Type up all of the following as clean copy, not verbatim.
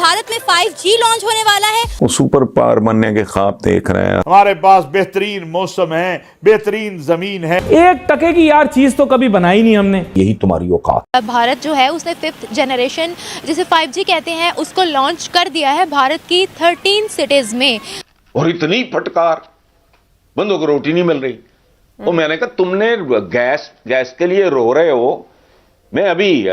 भारत में 5G launch होने वाला है। वो सुपर पावर बनने के ख्वाब देख रहे हैं। हमारे पास बेहतरीन मौसम है, बेहतरीन जमीन है। 1% की यार चीज तो कभी बनाई नहीं हमने। यही तुम्हारी औकात। भारत जो है उसने 5th जनरेशन जिसे 5G कहते हैं उसको लॉन्च कर दिया है भारत की 13 सिटीज में। और इतनी फटकार, बंदों को रोटी नहीं मिल रही। तो मैंने कहा तुमने गैस के लिए रो रहे हो। मैं अभी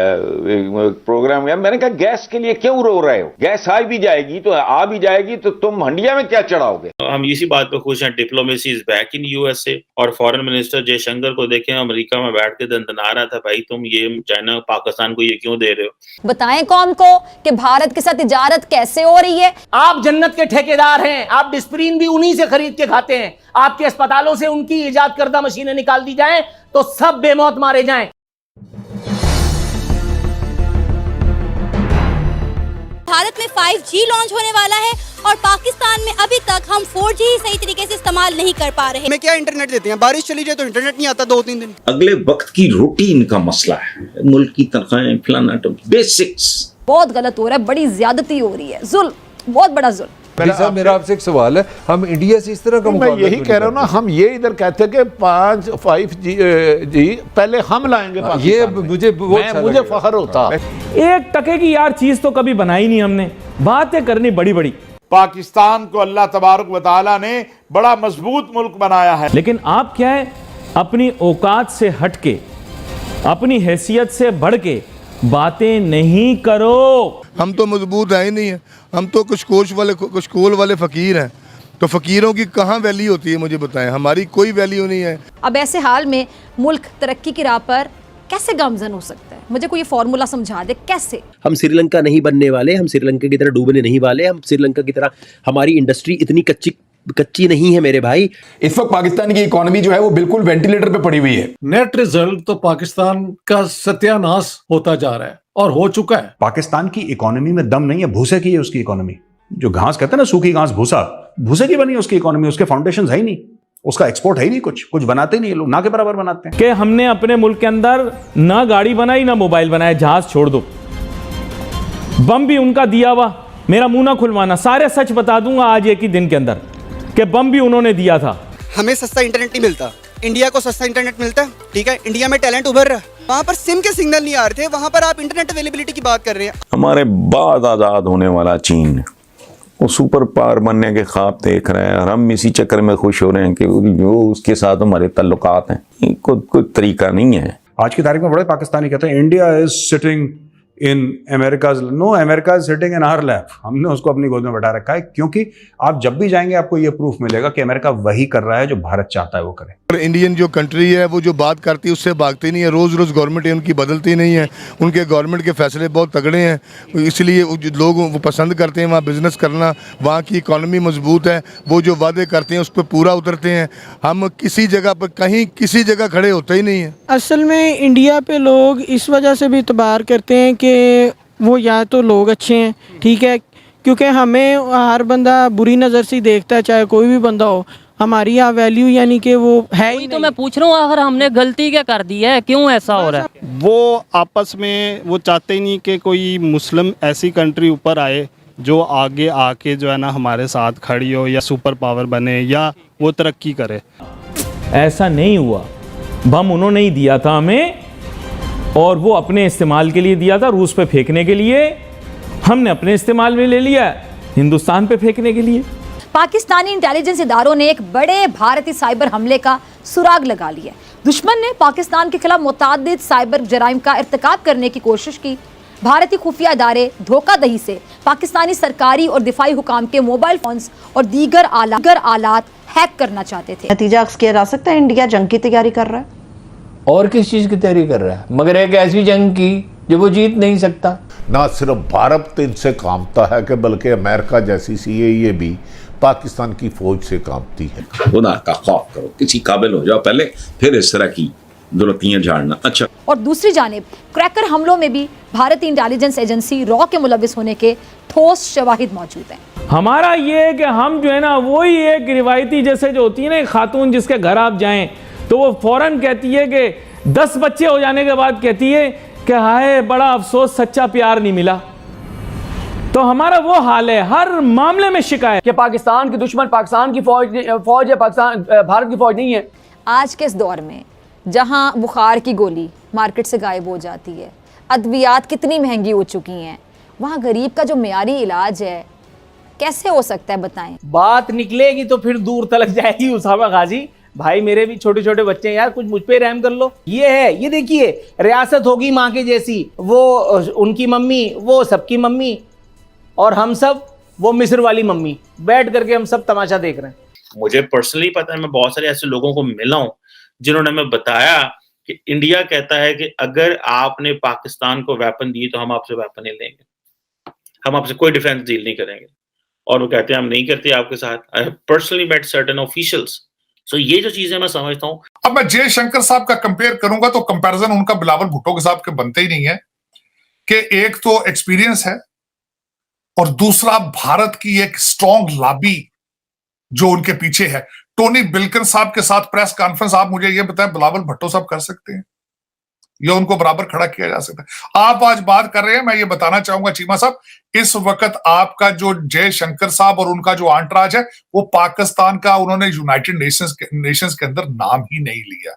प्रोग्राम गया, मैंने कहा गैस के लिए क्यों रो रहे हो? गैस आ भी जाएगी तो तुम हंडिया में क्या चढ़ाओगे? हम इसी बात पे खुश हैं, diplomacy is back in USA. और फॉरेन मिनिस्टर जयशंकर को देखें, अमेरिका में बैठ के दंदना रहा था, भाई तुम ये चाइना पाकिस्तान को ये क्यों दे रहे हो? बताएं कौम को कि भारत के साथ तिजारत कैसे हो रही है। आप जन्नत के ठेकेदार हैं, आप डिस्प्रिन भी उन्हीं से खरीद के खाते हैं। आपके अस्पतालों से उनकी इजाद करदा मशीनें निकाल दी जाएं तो सब बेमौत मारे जाएं। भारत में 5G लॉन्च होने वाला है और पाकिस्तान में अभी तक हम 4G ही सही तरीके से इस्तेमाल नहीं कर पा रहे हैं। हमें क्या इंटरनेट देते हैं, बारिश चली जाए तो इंटरनेट नहीं आता 2-3 दिन। अगले वक्त की रोटी इनका मसला है, मुल्क की तनख्वाहें फलाना तो बेसिक्स। बहुत गलत हो रहा है, बड़ी ज्यादती हो रही है, जुल्म, बहुत बड़ा जुल्म। मेरा आपसे एक सवाल है, हम इंडिया से इस तरह का मैं यही कह रहा हूँ ना, हम ये इधर कहते हैं कि 5G पहले हम लाएंगे। ये मुझे फख्र होता। 1% की यार चीज तो कभी बनाई नहीं हमने। बातें करनी बड़ी बड़ी। पाकिस्तान को अल्लाह तबारक व तआला ने बड़ा मजबूत मुल्क बनाया है। लेकिन आप क्या है, अपनी औकात से हटके, अपनी हैसियत से बढ़ के बातें नहीं करो। हम तो मजबूत है ही नहीं है, हम तो कुछ कोल वाले फकीर हैं। तो फकीरों की कहाँ वैल्यू होती है, मुझे बताएं। हमारी कोई वैल्यू नहीं है। अब ऐसे हाल में मुल्क तरक्की की राह पर कैसे गामजन हो सकता है? मुझे कोई फॉर्मूला समझा दे कैसे। हम श्रीलंका नहीं बनने वाले, हम श्रीलंका की तरह डूबने नहीं वाले, हम श्रीलंका की तरह, हमारी इंडस्ट्री इतनी कच्ची नहीं है मेरे भाई। इस वक्त पाकिस्तान की इकोनॉमी जो है वो बिल्कुल वेंटिलेटर पे पड़ी हुई है। नेट रिजल्ट तो पाकिस्तान का सत्यानाश होता जा रहा है और हो चुका है। पाकिस्तान की इकोनॉमी में दम नहीं है, भूसे की है उसकी इकोनॉमी। जो घास कहते हैं ना, सूखी घास, भूसे की बनी है उसकी इकोनॉमी। उसके फाउंडेशन है ही नहीं, उसका एक्सपोर्ट है ही नहीं, कुछ बनाते नहीं लोग, ना के बराबर बनाते हैं। कि हमने अपने मुल्क के अंदर ना गाड़ी बनाई ना मोबाइल बनाया, जहाज छोड़ दो। बम भी उनका दिया हुआ, मेरा मुंह ना खुलवाना, सारे सच बता दूंगा आज एक ही दिन के अंदर कि बम भी उन्होंने दिया था। हमें सस्ता इंटरनेट नहीं मिलता, इंडिया को सस्ता इंटरनेट मिलता है। ठीक है, इंडिया में टैलेंट उभर रहा है, वहाँ पर सिम के सिग्नल नहीं आ रहे थे, वहाँ पर आप इंटरनेट अवेलेबिलिटी की बात कर रहे हैं। हमारे बाद आज़ाद होने वाला चीन वो सुपर पावर बनने के ख्वाब देख रहे हैं और हम इसी चक्कर में खुश हो रहे हैं कि जो उसके साथ हमारे ताल्लुकात हैं, कोई तरीका नहीं है। आज की तारीख में बड़े पाकिस्तानी कहते हैं India is sitting in America's, no, America is sitting in our lap. हमने उसको अपनी गोद में बैठा रखा है, क्योंकि आप जब भी जाएंगे आपको ये प्रूफ मिलेगा कि अमेरिका वही कर रहा है जो भारत चाहता है वो करे। इंडियन जो कंट्री है वो जो बात करती है उससे भागती नहीं है। रोज़ रोज़ गवर्नमेंट उनकी बदलती नहीं है, उनके गवर्नमेंट के फैसले बहुत तगड़े हैं, इसलिए लोग वो पसंद करते हैं वहाँ बिजनेस करना। वहाँ की इकॉनमी मजबूत है, वो जो वादे करते हैं उस पर पूरा उतरते हैं। हम किसी जगह पर कहीं किसी जगह खड़े होते ही नहीं है। असल में इंडिया पे लोग इस वजह से भी इतबार करते हैं कि वो या तो लोग अच्छे हैं, ठीक है, क्योंकि हमें हर बंदा बुरी नज़र से देखता है, चाहे कोई भी बंदा हो। हमारी यहाँ वैल्यू यानी कि वो है ही नहीं। तो मैं पूछ रहा हूँ, आखिर हमने गलती क्या कर दी है, क्यों ऐसा हो रहा है? वो आपस में वो चाहते ही नहीं कि कोई मुस्लिम ऐसी कंट्री ऊपर आए जो आगे आके जो है ना हमारे साथ खड़ी हो या सुपर पावर बने या वो तरक्की करे। ऐसा नहीं हुआ। बम उन्होंने ही दिया था हमें और वो अपने इस्तेमाल के लिए दिया था, रूस पे फेंकने के लिए। हमने अपने इस्तेमाल में ले लिया, हिंदुस्तान पे फेंकने के लिए। पाकिस्तानी इंटेलिजेंस इदारों ने एक बड़े भारतीय साइबर हमले का सुराग लगा लिया। दुश्मन ने पाकिस्तान के खिलाफ मुतादिद साइबर जराइम का इर्तिकाब करने की कोशिश की। भारतीय खुफिया इदारे धोखादही से पाकिस्तानी सरकारी और दिफाई हुकाम के मोबाइल फोन्स और दीगर आलात हैक करना चाहते थे। नतीजा किया जा सकता है, इंडिया जंग की तैयारी कर रहा है। और किस चीज की तैयारी कर रहा है, मगर एक ऐसी जंग की जो वो जीत नहीं सकता। ना सिर्फ भारत इनसे कामता है कि बल्कि अमेरिका जैसी CIA भी पाकिस्तान की फौज से कांपती है। खुदा का खौफ करो, किसी काबिल हो जाओ पहले, फिर इस तरह की दुलतियां झाड़ना। अच्छा। और दूसरी जानिब क्रैकर हमलों में भी भारतीय इंटेलिजेंस एजेंसी रॉ के मुलविस होने के ठोस शवाहिद मौजूद हैं। हमारा ये है कि हम जो है ना, वही एक रिवायती जैसे जो होती है ना, खातून जिसके घर आप जाएं तो वो फौरन कहती है कि 10 बच्चे हो जाने के बाद कहती है कि हाय बड़ा अफसोस सच्चा प्यार नहीं मिला। तो हमारा वो हाल है, हर मामले में शिकायत कि पाकिस्तान के दुश्मन पाकिस्तान की फौज है, पाकिस्तान भारत की फौज नहीं है। आज के इस दौर में जहां बुखार की गोली मार्केट से गायब हो जाती है, अद्वियात कितनी महंगी हो चुकी हैं, वहाँ गरीब का जो मियारी इलाज है कैसे हो सकता है, बताएं। बात निकलेगी तो फिर दूर तलक जाएगी उसामा गाजी। भाई मेरे भी छोटे छोटे बच्चे हैं यार, कुछ मुझ पे रहम कर लो। ये है, ये देखिए, रियासत होगी माँ के जैसी, वो उनकी मम्मी, वो सबकी मम्मी, और हम सब वो मिस्र वाली मम्मी, बैठ करके हम सब तमाशा देख रहे हैं। मुझे पर्सनली पता है, मैं बहुत सारे ऐसे लोगों को मिला हूं जिन्होंने हमें बताया कि इंडिया कहता है कि अगर आपने पाकिस्तान को वेपन दिए तो हम आपसे वेपन नहीं लेंगे, हम आपसे कोई डिफेंस डील नहीं करेंगे, और वो कहते हैं हम नहीं करते आपके साथ। I have personally met certain officials. So ये जो चीजें मैं समझता हूँ। अब मैं जयशंकर साहब का कंपेयर करूंगा तो कंपैरिजन उनका बिलावल भुट्टो के साथ के बनते ही नहीं है, कि एक तो एक्सपीरियंस है और दूसरा भारत की एक स्ट्रॉन्ग लॉबी जो उनके पीछे है। टोनी बिल्किन साहब के साथ प्रेस कॉन्फ्रेंस आप मुझे ये बताएं बिलावल भुट्टो साहब कर सकते हैं या उनको बराबर खड़ा किया जा सकता है? आप आज बात कर रहे हैं, मैं ये बताना चाहूंगा चीमा साहब, इस वक्त आपका जो जयशंकर साहब और उनका जो आंटराज है वो पाकिस्तान का, उन्होंने यूनाइटेड नेशंस के अंदर नाम ही नहीं लिया।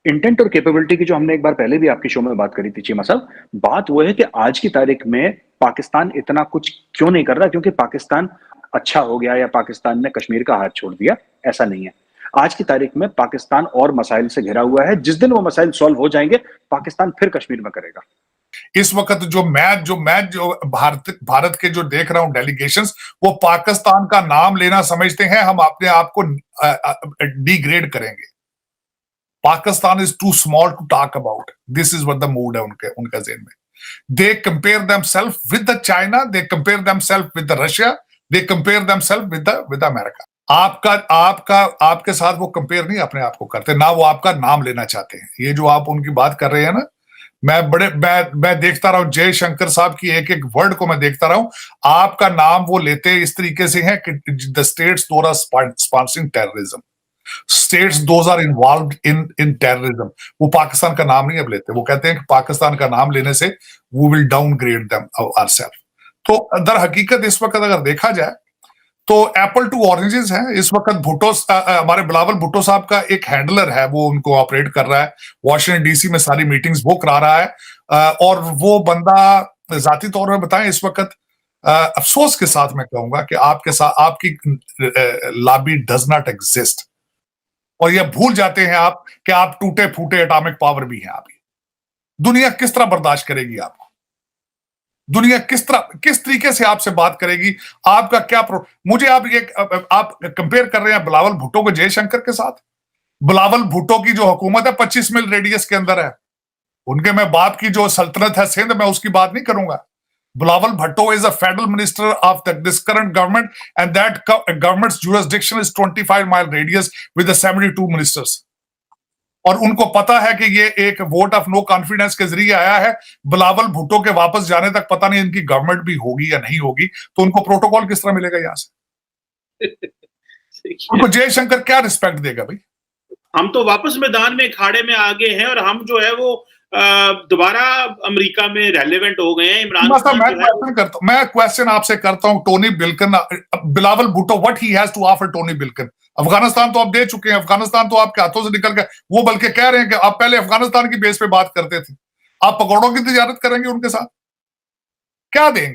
इंटेंट और कैपेबिलिटी की जो हमने एक बार पहले भी आपके शो में बात करी थी चीमा साहब, बात वो है कि आज की तारीख में पाकिस्तान इतना कुछ क्यों नहीं कर रहा, क्योंकि पाकिस्तान अच्छा हो गया या पाकिस्तान ने कश्मीर का हाथ छोड़ दिया, ऐसा नहीं है। आज की तारीख में पाकिस्तान और मसाइल से घिरा हुआ है। जिस दिन वो मसाइल सॉल्व हो जाएंगे, पाकिस्तान फिर कश्मीर में करेगा। इस वक्त जो भारत के जो देख रहा हूं डेलीगेशंस, वो पाकिस्तान का नाम लेना समझते हैं हम अपने आप को डिग्रेड करेंगे। Pakistan is too small to talk about, this is what the mood है उनका ज़हन में। They compare themselves with the China, they compare themselves with the Russia, they compare themselves with America. आपके साथ वो कंपेयर नहीं अपने आप को करते, ना वो आपका नाम लेना चाहते हैं। ये जो आप उनकी बात कर रहे हैं ना, मैं देखता रहा हूं जयशंकर साहब की एक एक वर्ड को मैं देखता रहा हूं, आपका नाम वो लेते इस तरीके से है कि the states those are sponsoring terrorism, states those are involved in terrorism. वो पाकिस्तान का नाम नहीं अब लेते, वो कहते हैं कि पाकिस्तान का नाम लेने से we will downgrade them ourself. तो दर हकीकत इस वक्त अगर देखा जाए तो एप्पल टू ऑरेंजेस है। इस वक्त भुट्टो, हमारे बिलावल भुट्टो साहब का एक हैंडलर है, वो उनको ऑपरेट कर रहा है, वॉशिंगटन डीसी में सारी मीटिंग्स वो करा रहा है, और वो बंदा जाती तौर पर बताएं इस वक्त अफसोस के साथ मैं कहूंगा कि आपके साथ आपकी लॉबी डज नॉट एग्जिस्ट, और ये भूल जाते हैं आप कि आप टूटे फूटे एटॉमिक पावर भी हैं। आप दुनिया किस तरह बर्दाश्त करेगी आपको? दुनिया किस तरीके से आपसे बात करेगी? आपका क्या मुझे आप कंपेयर कर रहे हैं बिलावल भुट्टो को जयशंकर के साथ। बिलावल भुट्टो की जो हुकूमत है 25 मील रेडियस के अंदर है, उनके मैं बाप की जो सल्तनत है सिंध, मैं उसकी बात नहीं करूंगा। Bilawal Bhutto is a federal minister of this current government and that governments jurisdiction is 25 mile radius with 72 ministers, और उनको पता है कि ये एक वोट ऑफ नो कॉन्फिडेंस के जरिए आया है। बिलावल भुट्टो के वापस जाने तक पता नहीं इनकी गवर्नमेंट भी होगी या नहीं होगी, तो उनको प्रोटोकॉल किस तरह मिलेगा यहां से? उनको जयशंकर क्या रिस्पेक्ट देगा भाई? हम तो वापस मैदान में अखाड़े में आ गए हैं, और हम जो है वो दोबारा अमेरिका में रेलेवेंट हो गए हैं। इमरान खान मैं क्वेश्चन आपसे करता हूं, Tony Blinken, Bilawal Bhutto, what he has to offer Tony Blinken? Afghanistan तो आप दे चुके हैं, अफगानिस्तान तो आपके हाथों से निकल गया। वो बल्कि कह रहे हैं कि आप पहले अफगानिस्तान की बेस पे बात करते थे, आप पकौड़ों की तिजारत करेंगे उनके साथ, क्या देंगे?